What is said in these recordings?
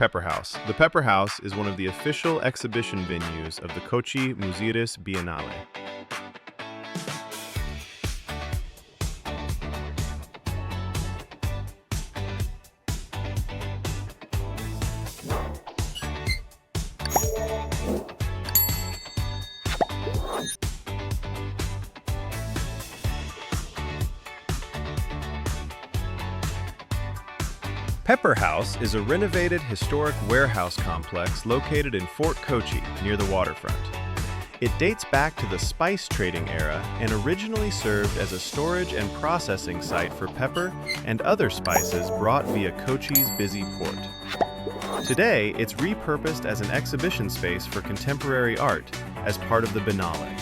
Pepper House. The Pepper House is one of the official exhibition venues of the Kochi-Muziris Biennale. Pepper House is a renovated historic warehouse complex located in Fort Kochi, near the waterfront. It dates back to the spice trading era and originally served as a storage and processing site for pepper and other spices brought via Kochi's busy port. Today, it's repurposed as an exhibition space for contemporary art as part of the Biennale.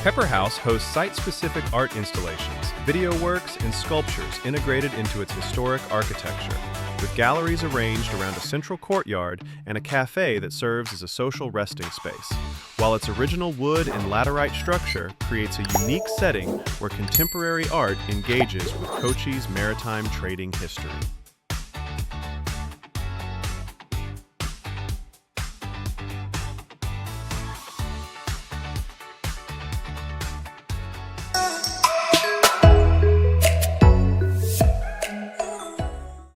Pepper House hosts site-specific art installations, video works, and sculptures integrated into its historic architecture, with galleries arranged around a central courtyard and a café that serves as a social resting space, while its original wood and laterite structure creates a unique setting where contemporary art engages with Kochi's maritime trading history.